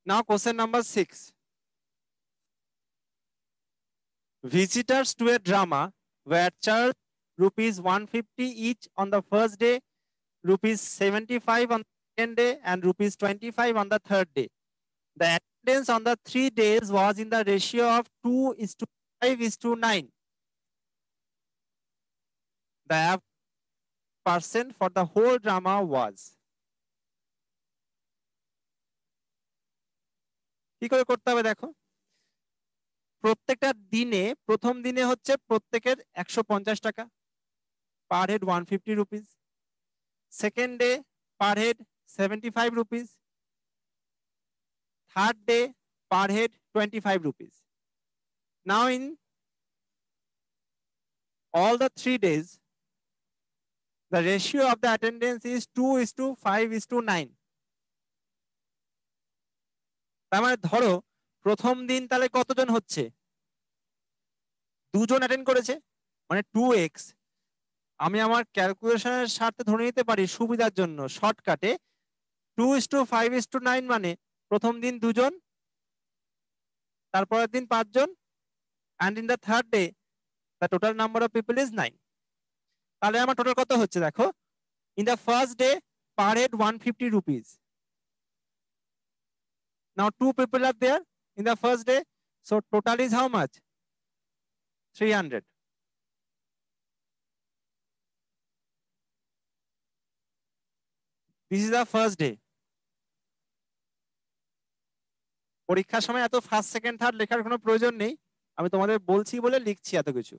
Now question number 6. Visitors to a drama were charged rupees 150 each on the first day, rupees 75 on the second day, and rupees 25 on the third day. The attendance on the 3 days was in the ratio of 2:5:9. The average percent for the whole drama was. কি করে করতে হবে দেখো, প্রত্যেকটা দিনে প্রথম দিনে হচ্ছে প্রত্যেকের 150 টাকা, per head 150 rupees. Second day per head 75 rupees. Third day per head 25 rupees. Now in all the 3 days, the ratio of the attendance is 2:5:9. তার মানে ধরো প্রথম দিন তাহলে কতজন হচ্ছে, 2 জন অ্যাটেন্ড করেছে, মানে 2x। আমি আমার ক্যালকুলেশনের স্বার্থে ধরে নিতে পারি সুবিধার জন্য শর্টকাটে 2:5:9 মানে প্রথম দিন 2 জন, তারপরের দিন 5 জন, and in the third day the total number of people is 9. তাহলে আমার টোটাল কত হচ্ছে দেখো, in the first day per head 150 rupees. Now 2 people are there in the first day, so total is how much? 300. This is the first day. পরীক্ষার সময় এত first second third লেখার কোনো প্রয়োজন নেই, আমি তোমাদের বলছি বলে লিখছি এত কিছু।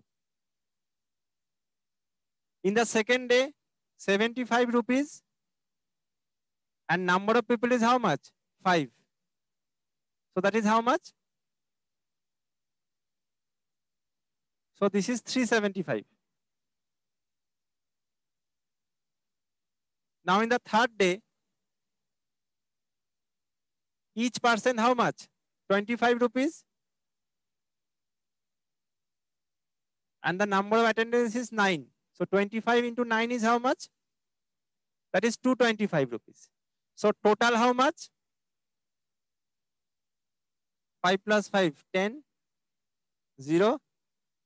In the second day 75 rupees, and number of people is how much? 5. So that is how much? So this is 375. Now in the third day, each person how much? 25 rupees. And the number of attendance is 9. So 25 into 9 is how much? That is 225 rupees. So total how much? 5 plus 5, 10, 0,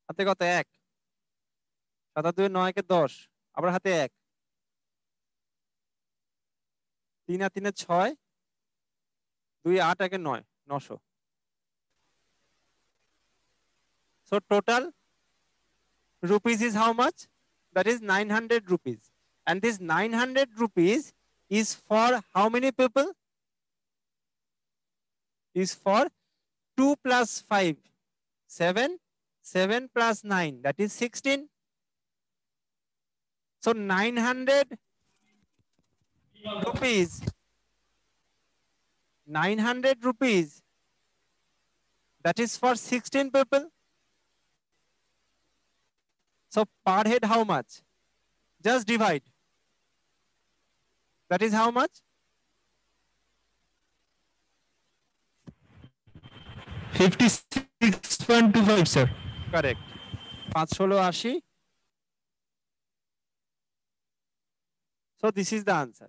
হাতে কত 1, 7 2 9 কে 10, আবার হাতে 1, 3 আর 3 6, 2 8 1 9, 900. So total rupees is how much? That is 900 rupees. And this 900 rupees is for how many people? Is for 2 plus 5, 7, 7 plus 9, that is 16. So 900 rupees, 900 rupees, that is for 16 people. So per head how much? Just divide. That is how much? 56.25, sir. Correct. 5 16 80. So this is the answer.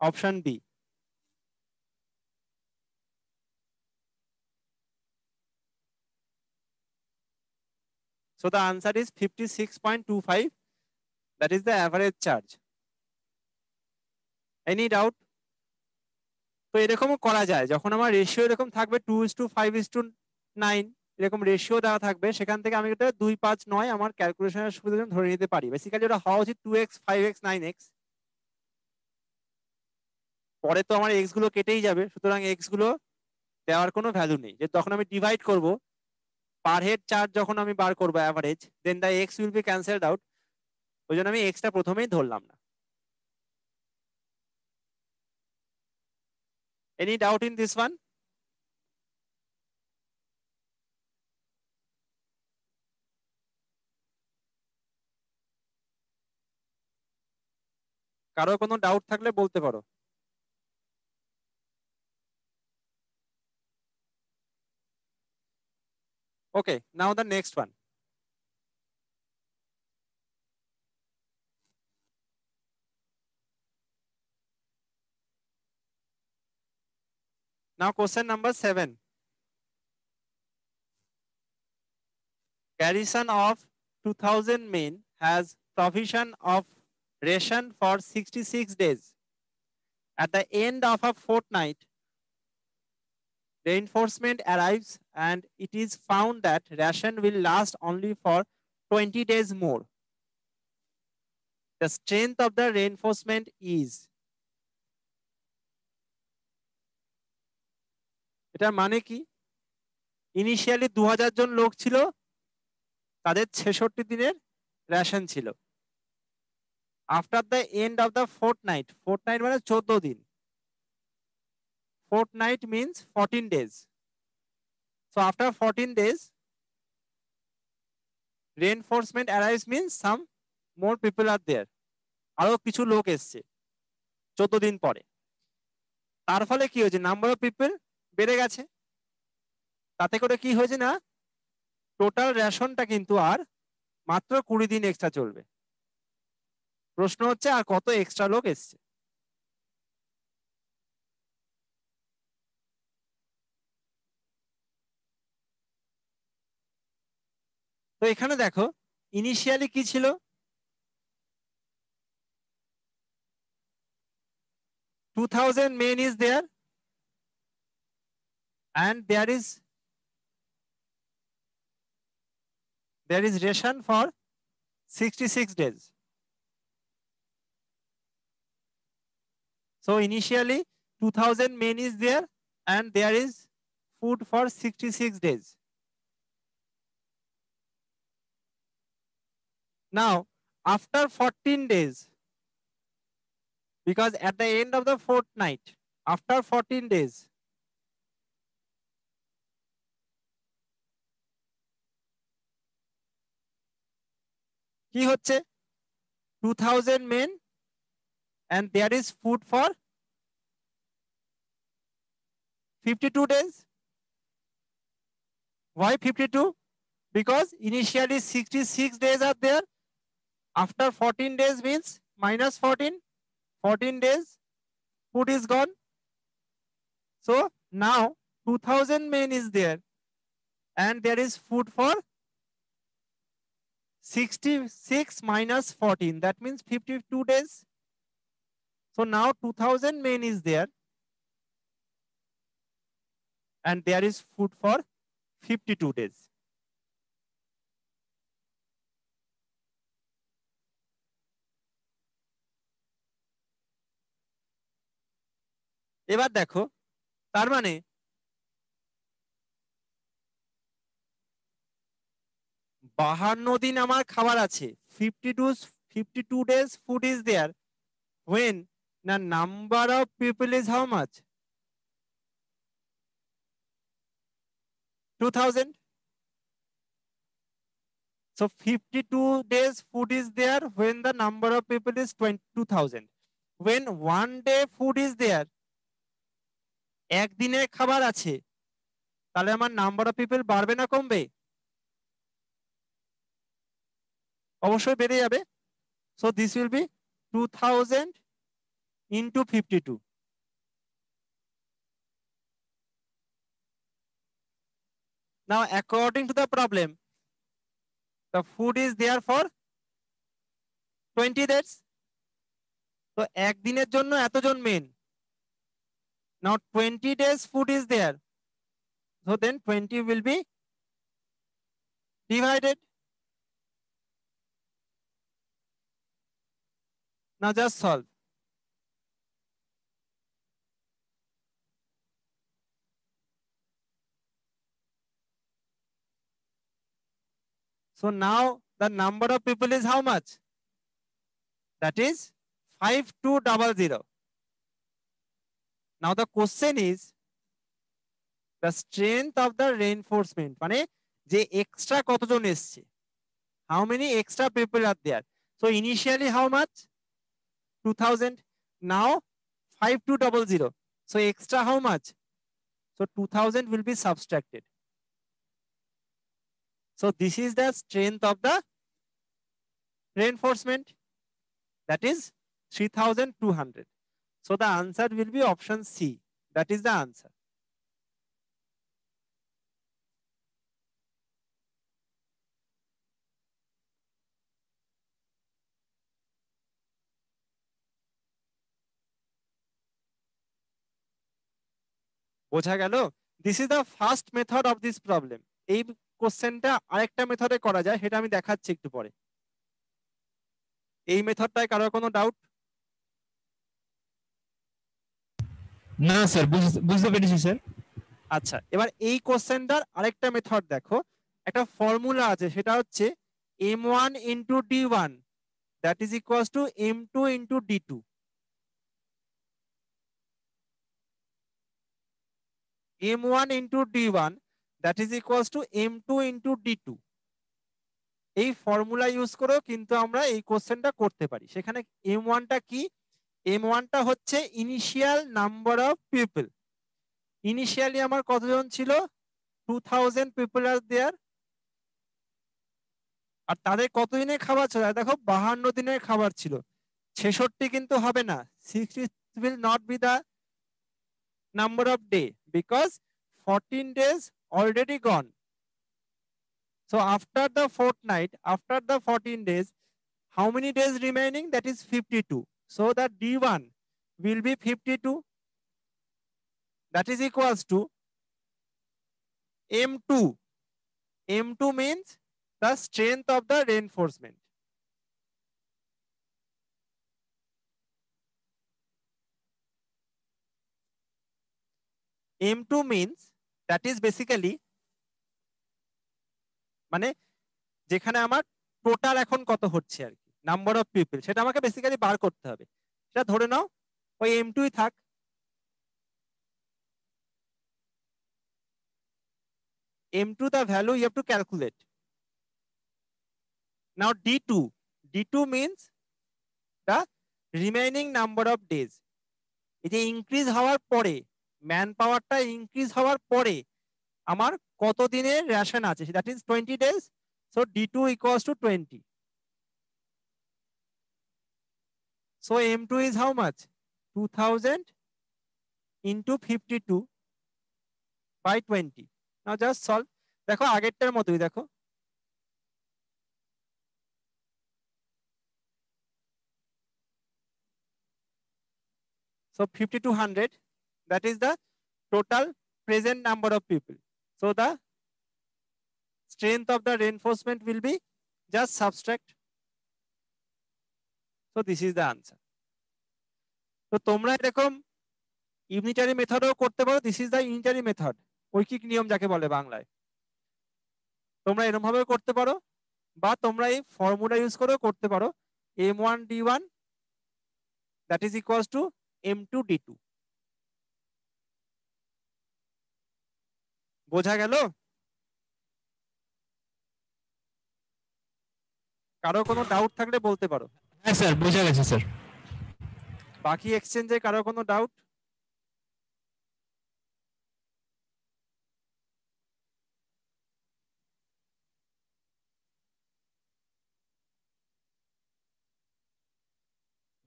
Option B. So the answer is 56.25. That is the average charge. Any doubt? তো এরকমও করা যায়, যখন আমার ratio এরকম থাকবে 2:5:9 এরকম ratio দেওয়া থাকবে, সেখান থেকে আমি এটা 2 5 9 আমার ক্যালকুলেশনের সুবিধার জন্য ধরে নিতে পারি। বেসিক্যালি ওটা হওয়া উচিত 2x 5x 9x। পরে তো আমার x গুলো কেটেই যাবে, সুতরাং x গুলো দেওয়ার কোনো ভ্যালু নেই। যে তখন আমি ডিভাইড করব পার হেড চার্জ, যখন আমি বার করব average, then the x will be cancelled out. ওই জন্য আমি এক্সটা প্রথমেই ধরলাম না। Any doubt in this one? কারো কোনো ডাউট থাকলে বলতে পারো। Okay, now the next one. Now question number 7. Garrison of 2000 men has provision of ration for 66 days. At the end of a fortnight, reinforcement arrives and it is found that ration will last only for 20 days more. The strength of the reinforcement is, এটার মানে কি? Initially 2000 জন লোক ছিল, তাদের 66 দিনের ration ছিল। After the end of the fortnight, fortnight মানে 14 দিন, fortnight means 14 days. So after 14 days, reinforcement arrives means some more people are there. আরো কিছু লোক এসছে 14 দিন পরে। তার ফলে কি হয়েছে? নাম্বার অফ পিপল বেড়ে গেছে। তাতে করে কি হয়েছে না, টোটাল রেশনটা কিন্তু আর মাত্র 20 দিন এক্সট্রা চলবে। প্রশ্ন হচ্ছে আর কত এক্সট্রা লোক এসছে। তো এখানে দেখো ইনিশিয়ালি কি ছিল, 2000 men is there and there is ration for 66 days. So initially 2000 men is there and there is food for 66 days. Now after 14 days, because at the end of the fortnight, after 14 days, কি হচ্ছে, 2000 men and there is food for 52 days. Why 52? Because initially 66 days are there. After 14 days means minus 14. 14 days, food is gone. So now 2000 men is there and there is food for 66 minus 14. That means 52 days. So now 2000 men is there and there is food for 52 days. এবার দেখো, তার মানে 52 দিন আমার খাবার আছে, 52 days food is there when the number of people is how much? 2000. So 52 days food is there when the number of people is 2000. When one day food is there, একদিনে খাবার আছে, তাহলে আমার নাম্বার অফ পিপল বাড়বে না কমবে? অবশ্যই বেড়ে যাবে। So this will be 2000 into 52. Now according to the problem, the food is there for 20 days. তো একদিনের জন্য এতজন main. Now 20 days food is there. So then 20 will be divided. Now just solve. So now the number of people is how much? That is 5200. Now the question is the strength of the reinforcement, মানে যে extra কতজন এসছে, how many extra people are there? So initially how much? 2000. Now 5200. So extra how much? So 2000 will be subtracted. So this is the strength of the reinforcement, that is 3200. So the answer will be option C. That is the answer. বোঝা গেল? This is the first method of this problem. এই কোশ্চেনটা আরেকটা মেথডে করা যায়, সেটা আমি দেখাচ্ছি একটু পরে। এই মেথডটায় কারোর কোনো ডাউট? না স্যার, বুঝতে পেরেছি স্যার। আচ্ছা, এবার এই কোশ্চেনটার আরেকটা মেথড দেখো। একটা ফর্মুলা আছে, সেটা হচ্ছে m1 into d1 that is equals to m2 into d2। m1 into d1 that is equals to m2 into d2। এই ফর্মুলা ইউজ করেও কিন্তু আমরা এই কোশ্চেনটা করতে পারি। সেখানে m1টা কি? m1টা হচ্ছে initial number of people. Initially আমার কতজন ছিল? 2000 পিপল আর দেয়ার। আর তাদের কতদিনের খাবার ছিল? দেখো 52 দিনের খাবার ছিল। 66 কিন্তু হবে না। 60 will not be the number of day because 14 days already gone. So after the fortnight, after the 14 days, how many days remaining? That is 52. So that D1 will be 52. That is equals to M2. M2 means the strength of the reinforcement. M2 means that is basically মানে যেখানে আমার total এখন কত হচ্ছে আর কি, number of people, সেটা আমাকে basically বার করতে হবে। সেটা ধরে নাও ওই M2 থাক। M2 the value you have to calculate. Now D2. D2 means the remaining number of days. এই যে ইনক্রিজ হওয়ার পরে, ম্যান পাওয়ারটা ইনক্রিজ হওয়ার পরে আমার কত দিনের রেশন আছে, that is 20 days. So D2 equals to 20. So M2 is how much? 2000 into 52 by 20. Now just solve. দেখো আগেরটার মতোই দেখো। So 50 to 100, that is the total present number of people. So the strength of the reinforcement will be just subtract. So this is the answer. তো তোমরা এরকম unitary মেথডও করতে পারো। This is the unitary method, ঐকিক নিয়ম যাকে বলে বাংলায়। তোমরা এরকম ভাবেও করতে পারো, বা তোমরা এই ফর্মুলা ইউজ করেও করতে পারো। M1 D1 that is equals to M2 D2. বোঝা গেল? কারো কোনো ডাউট থাকলে বলতে পারো। হ্যাঁ স্যার, বোঝা গেছে স্যার। বাকি এক্সচেঞ্জে কারো কোনো ডাউট?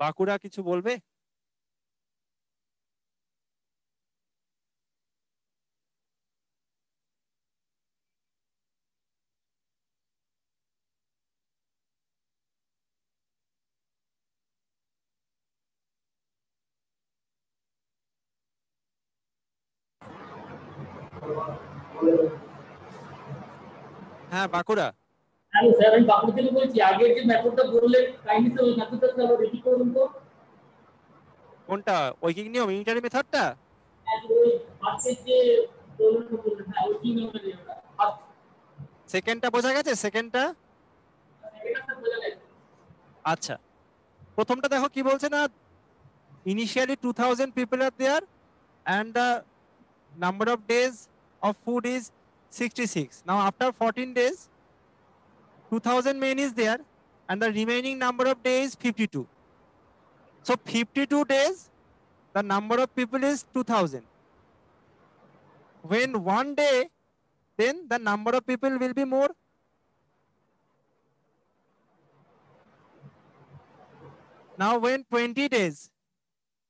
বাঁকুড়া কিছু বলবে? হ্যাঁ বাঁকুড়া। হ্যালো স্যার, আমি বাঁকুড়া থেকে বলছি। আগের যে মেথডটা বললেন কাইন্ডলি স্যার, ওই মেথডটা স্যার আবার রিপিট করুন তো। কোনটা? ঐকিক নিয়ম, ইউনিটারি মেথডটা? ওই ফার্স্টের যে প্রবলেমটা বললেন, হ্যাঁ ওই কি নিয়মটা দিয়ে ওটা ফার্স্ট সেকেন্ডটা বোঝা গেছে? সেকেন্ডটা সেকেন্ডটা স্যার বোঝা গেছে। আচ্ছা, প্রথমটা দেখো কি বলছে না, initially 2000 people are there and the number of days of food is 66. Now after 14 days 2000 men is there and the remaining number of days is 52. So 52 days the number of people is 2000. When one day, then the number of people will be more. Now when 20 days,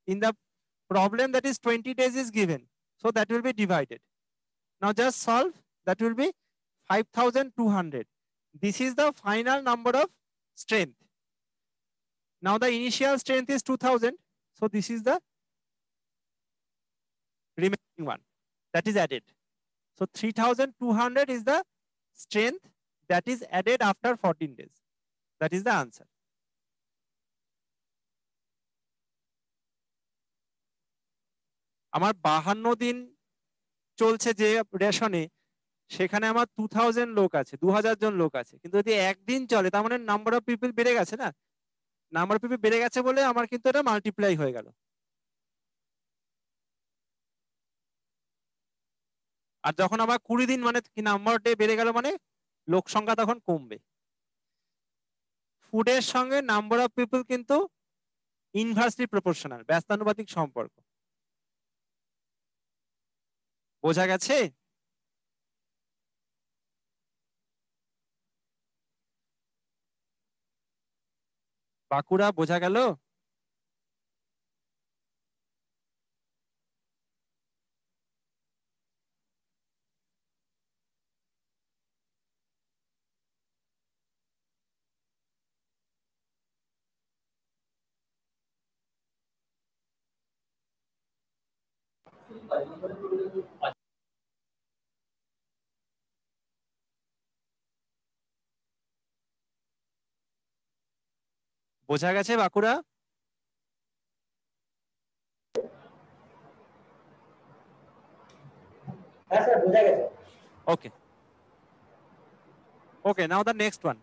in the problem that is 20 days is given, so that will be divided. Now just solve, that will be 5200. This is the final number of strength. Now the initial strength is 2000, so this is the remaining one. that is added. So 3200 is the strength that is added after 14 days. That is the answer. আমার 52 দিন চলছে যে রেশনে, সেখানে আমার 2000 লোক আছে, 2000 জন লোক আছে, কিন্তু যদি একদিন চলে তার মানে নাম্বার অফ পিপল বেড়ে গেছে না, নাম্বার অফ পিপল বেড়ে গেছে বলে আমার কিন্তু এটা মাল্টিপ্লাই হয়ে গেল। আর যখন আমার 20 দিন মানে কি নাম্বার ডে বেড়ে গেল মানে লোক সংখ্যা তখন কমবে। ফুডের সঙ্গে নাম্বার অফ পিপল কিন্তু ইনভার্সলি প্রপোর্শনাল, ব্যস্তানুপাতিক সম্পর্ক। বোঝা গেছে? বাঁকুড়া বোঝা গেল? বোঝা গেছে বাঁকুড়া? হ্যাঁ স্যার বোঝা গেছে। Okay. Okay, now the next one.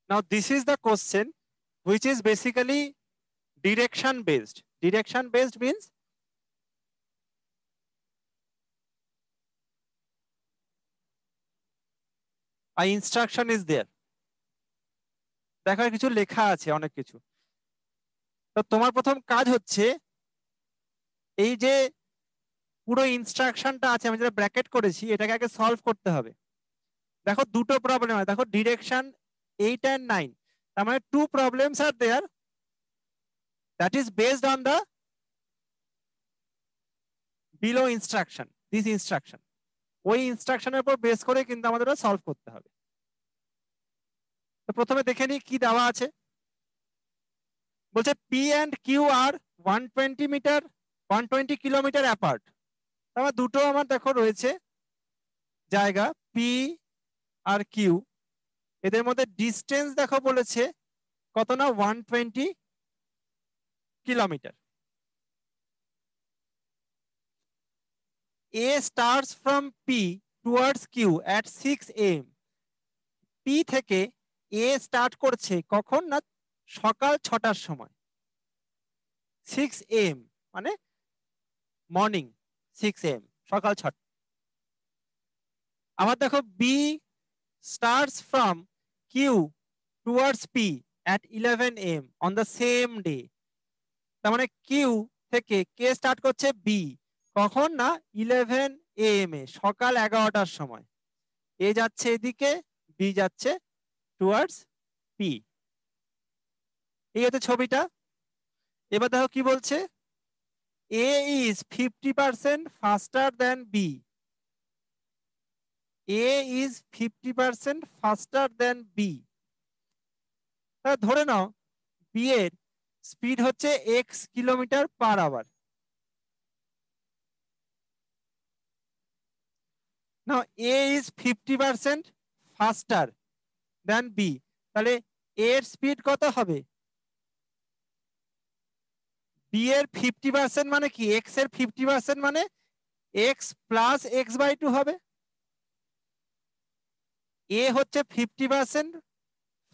Now this is the question which is basically direction based. Direction based means a instruction is there. দেখো কিছু লেখা আছে, অনেক কিছু। তো তোমার প্রথম কাজ হচ্ছে এই যে পুরো ইনস্ট্রাকশনটা আছে আমি যেটা ব্র্যাকেট করেছি এটাকে আগে সলভ করতে হবে। দেখো দুটো প্রবলেম আছে, দেখো ডিরেকশন 8 and 9, তার মানে 2 problems are there that is based on the below instruction, this instruction. ওই ইনস্ট্রাকশনের উপর বেস করে কিন্তু আমাদের সলভ করতে হবে। তো প্রথমে দেখে নিই কি দেওয়া আছে। বলছে P and Q are 120 metre 120 kilometre apart. আমার দুটো আমার দেখো রয়েছে জায়গা P আর Q, এদের মধ্যে ডিস্টেন্স দেখো বলেছে কত না 120 kilometre. A starts from P towards Q at 6 AM. P থেকে A স্টার্ট করছে কখন না সকাল 6টার সময়, 6 AM মানে মর্নিং 6 AM, সকাল 6টা। আবার দেখো B starts from Q towards P at 11 AM on the same day. তার মানে Q থেকে কে স্টার্ট করছে B কখন না 11 AM এ, সকাল 11টার সময়। এ যাচ্ছে এদিকে, বি যাচ্ছে টুয়ার্ডস পি। এই হচ্ছে ছবিটা। এবার দেখো কি বলছে, A is 50% faster than B. A is 50% faster than B. ধরে নাও B এর স্পিড হচ্ছে x kilometre per hour. Now A is 50% faster than B, তাহলে A এর স্পিড কত হবে? B এর 50% মানে কি, x এর 50% মানে x প্লাস x/2 হবে। A হচ্ছে 50%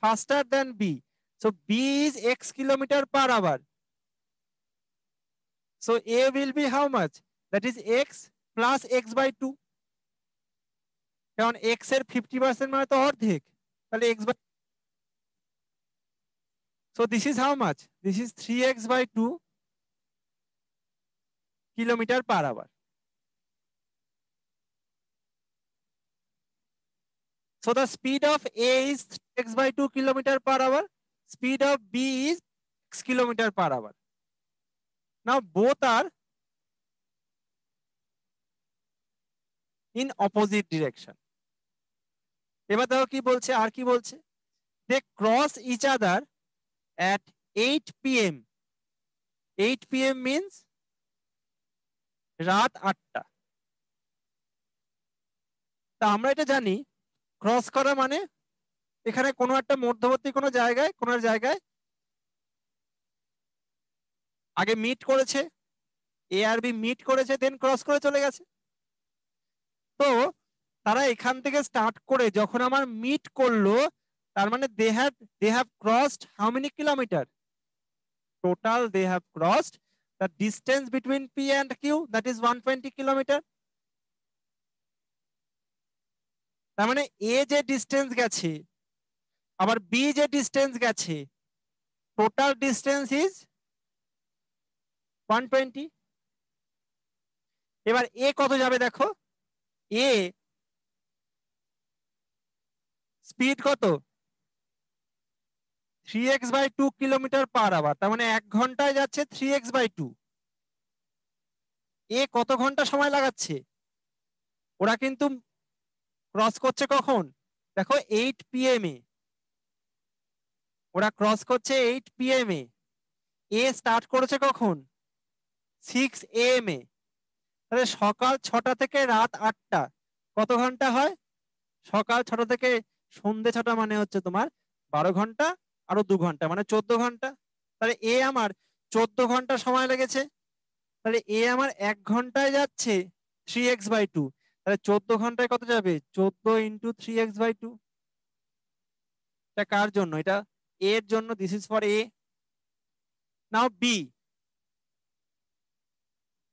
faster than B, so B is x kilometer per hour, so A will be how much? That is x plus x/2, কারণ x এর 50% মানে তো অর্ধেক, তাহলে x by, so this is how much? This is 3x/2 kilometer per hour. So the speed of A is x/2 kilometer per hour, speed of B is x kilometer per hour. Now both are in opposite direction. এবার দেখো কি বলছে, আর কি বলছে, they cross each other at 8 PM 8 p.m. means রাত 8টা। তা আমরা এটা জানি ক্রস করা মানে এখানে কোনো একটা মধ্যবর্তী কোনো জায়গায় আগে মিট করেছে, এ আর বি মিট করেছে, দেন ক্রস করে চলে গেছে। তো তারা এখান থেকে স্টার্ট করে যখন আমার মিট করলো, তার মানে they have crossed how many kilometer? Total they have crossed the distance between P and Q, that is 120 kilometer. তার মানে A যে ডিস্টেন্স গেছে আবার B যে ডিস্টেন্স গেছে, টোটাল ডিস্টেন্স ইজ 120। এবার A কত যাবে দেখো, A স্পিড কত 3x/2 কিলোমিটার পার আওয়ার, তার মানে 1 ঘন্টায় যাচ্ছে 3x/2। এ কত ঘন্টা সময় লাগাচ্ছে? ওরা কিন্তু ক্রস করছে কখন দেখো 8 PM এ, ওরা ক্রস করছে 8 PM এ। এ স্টার্ট করেছে কখন 6 AM এ। তাহলে সকাল 6টা থেকে রাত 8টা কত ঘন্টা হয়? সকাল 6টা থেকে সন্ধ্যে 6টা মানে হচ্ছে তোমার 12 ঘন্টা আরো 2 ঘন্টা মানে 14 ঘন্টা। তাহলে এ আমার 14 ঘন্টা সময় লেগেছে। তাহলে এ আমার 1 ঘন্টায় যাচ্ছে 3x/2, তাহলে 14 ঘন্টায় কত যাবে 14 ইন্টু 3x/2। এটা কার জন্য? এটা এ এর জন্য, this is for A. Now B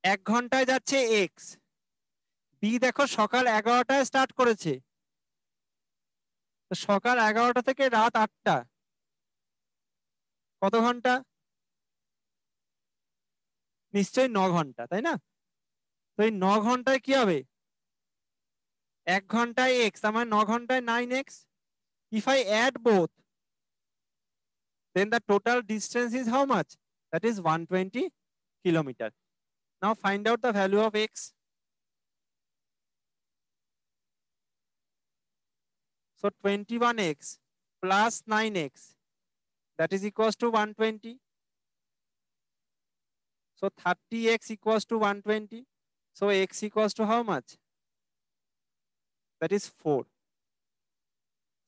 1 ঘন্টায় যাচ্ছে এক্স। বি দেখো সকাল 11টায় স্টার্ট করেছে, তো সকাল 11টা থেকে রাত 8টা কত ঘন্টা? নিশ্চয়ই 9 ঘন্টা, তাই না? তো এই 9 ঘন্টায় কি হবে 1 ঘন্টায় এক্স, আমার 9 ঘন্টায় 9x। If I add both, then the total distance is how much? That is 120 kilometer. Now find out the value of x. So 21x plus 9x, that is equals to 120. So 30x equals to 120. So x equals to how much? That is 4.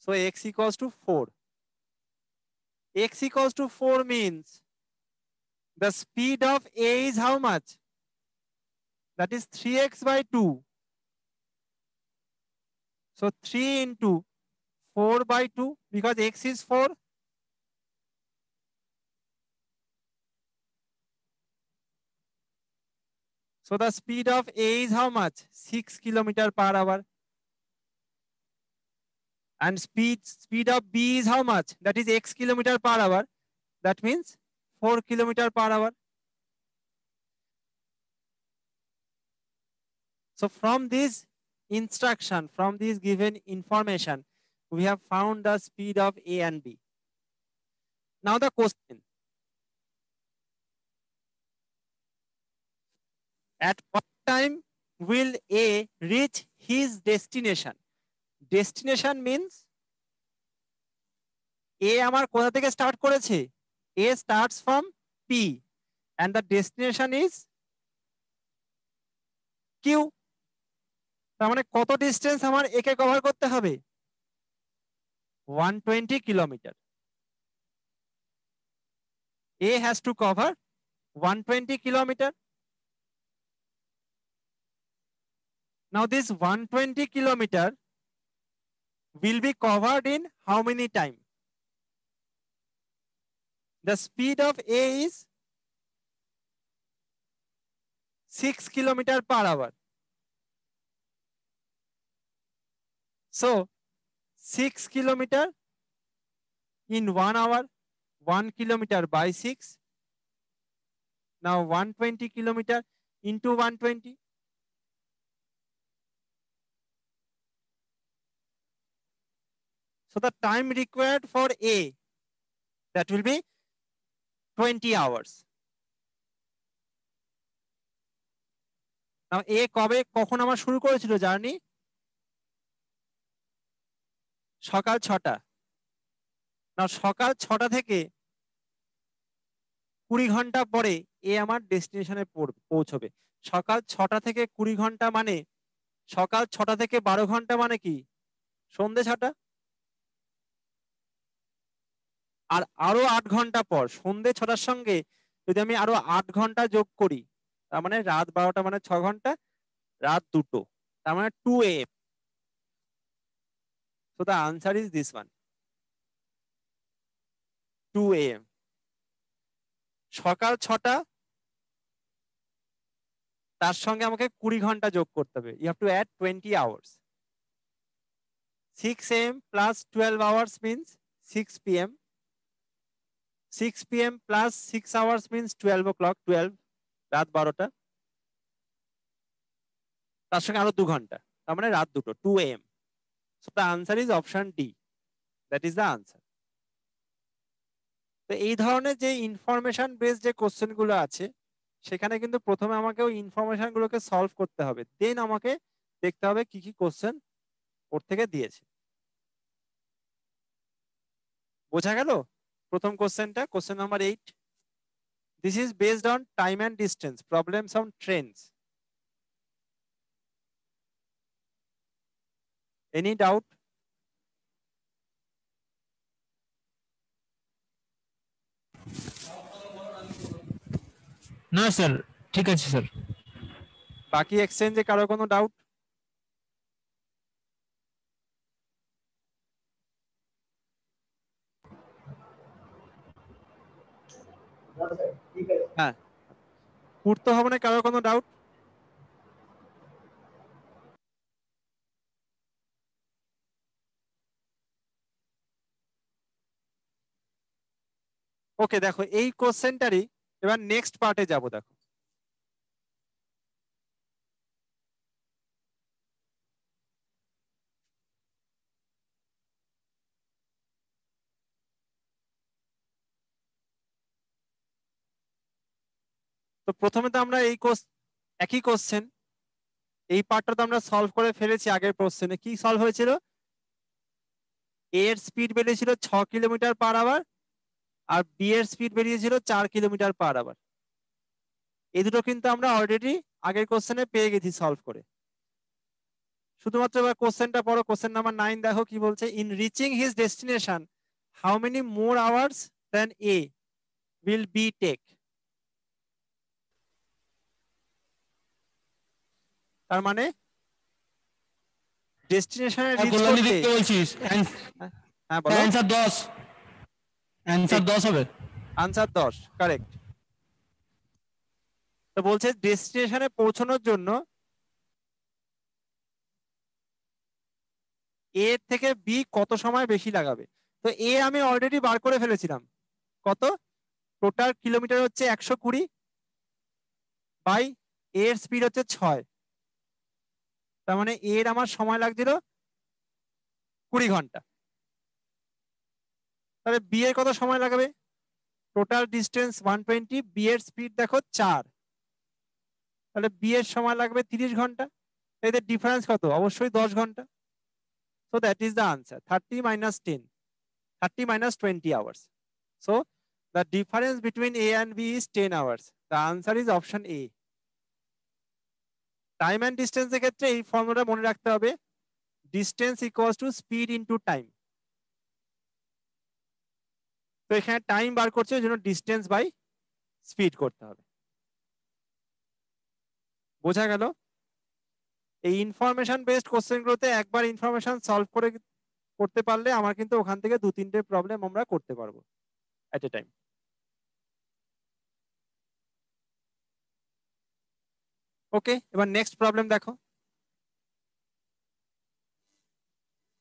So x equals to 4. X equals to 4 means the speed of A is how much? That is 3x/2. So 3 into 4/2 because x is 4. So the speed of A is how much? 6 km/h. And speed of B is how much? That is x km/h. That means 4 km/h. So from this instruction, from this given information, we have found the speed of A and B. Now the question. At what time will A reach his destination? Destination means A আমার কোথা থেকে start করেছে? A starts from P and the destination is Q. তার মানে কত distance আমার একে cover করতে হবে? 120 kilometre. A has to cover 120 kilometer. Now this 120 kilometer will be covered in how many time? The speed of A is 6 km/h. So 6 kilometer in 1 hour, 1 kilometer by 6. Now 120 kilometer into 120. So the time required for A, that will be 20 hours. Now A কখন আমার শুরু করেছিল journey? সকাল 6টা। না সকাল 6টা থেকে 20 ঘন্টা পরে এ আমার ডেস্টিনেশনে পৌঁছবে। সকাল 6টা থেকে 20 ঘন্টা মানে সকাল 6টা থেকে 12 ঘন্টা মানে কি সন্ধে 6টা। আর আরো 8 ঘন্টা পর সন্ধে 6টার সঙ্গে যদি আমি আরো 8 ঘন্টা যোগ করি, তার মানে রাত 12টা মানে 6 ঘন্টা, রাত 2টো, তার মানে 2 AM. So the answer is this one, 2 AM. সকাল 6টা, তার সঙ্গে আমাকে 20 ঘন্টা যোগ করতে হবে। You have to add 20 hours. 6 AM plus 12 hours means 6 PM. 6 PM plus 6 hours means 12 o'clock, 12, রাত 12টা। তার সঙ্গে আরো 2 ঘন্টা, তার মানে রাত 2টো, 2 AM. So the answer is option D. That is the answer. তো এই ধরনের যে ইনফরমেশন বেসড যে কোশ্চেন গুলো আছে, সেখানে কিন্তু প্রথমে আমাকে ওই ইনফরমেশন গুলোকে সলভ করতে হবে, দেন আমাকে দেখতে হবে কি কি কোশ্চেন ওর থেকে দিয়েছে। বোঝা গেল? প্রথম কোশ্চেনটা, question number 8, this is based on time and distance, problems on trains. Any doubt? না স্যার, ঠিক আছে স্যার। বাকি এক্সচেঞ্জে কারো কোনো ডাউট? হ্যাঁ, পূর্ত ভবনে কারো কোনো ডাউট? ওকে, দেখো এই কোশ্চেনটারই এবার নেক্সট পার্টে যাব। দেখো তো প্রথমে তো আমরা একই কোশ্চেন, এই পার্টটা তো আমরা সলভ করে ফেলেছি। আগের কোশ্চেনে কি সলভ হয়েছিল? এর স্পিড বেরিয়েছিল 6 কিলোমিটার পার আওয়ার, আর বি এর স্পিড বেরিয়েছিল 4 কিলোমিটার পার আওয়ার। এই দুটো কিন্তু আমরা অলরেডি আগের কোশ্চেনে পেয়ে গেছি সলভ করে। শুধুমাত্র এবার কোশ্চেনটা পড়ো, কোশ্চেন নাম্বার 9 দেখো কি বলছে। In reaching his destination how many more hours then A will be take. তার মানে ডেস্টিনেশনে রিচ কল্যাণী করতে, দিকে বলছিস? হ্যাঁ বলো। অ্যান্সার 10, অ্যান্সার 10 হবে। Answer 10, correct. তো বলছে ডেস্টিনেশনে পৌঁছানোর জন্য এ থেকে বি কত সময় বেশি লাগাবে। তো এ আমি অলরেডি বার করে ফেলেছিলাম। কত? টোটাল কিলোমিটার হচ্ছে 120 বাই এর স্পিড হচ্ছে 6, তার মানে এর আমার সময় লাগছিল 20 ঘন্টা। তাহলে বি এর কত সময় লাগবে? টোটাল ডিস্টেন্স 120, বি এর স্পিড দেখো 4, তাহলে বি এর সময় লাগবে 30 ঘন্টা। এদের ডিফারেন্স কত? অবশ্যই 10 ঘন্টা। So that is the answer, 30 minus 10, 30 minus 20 hours. So the difference between A and B is 10 hours. The answer is option A. Time and ডিস্টেন্সের ক্ষেত্রে এই ফর্মুলাটা মনে রাখতে হবে, distance equals to speed into time. তো এখানে টাইম বার করছে, ওই জন্য ডিস্টেন্স বাই স্পিড করতে হবে। বোঝা গেল? এই ইনফরমেশন বেসড কোশ্চেন গুলোতে একবার ইনফরমেশন সলভ করে করতে পারলে আমার কিন্তু ওখান থেকে 2-3টে প্রবলেম আমরা করতে পারবো এট এ টাইম। ওকে, এবার নেক্সট প্রবলেম দেখো।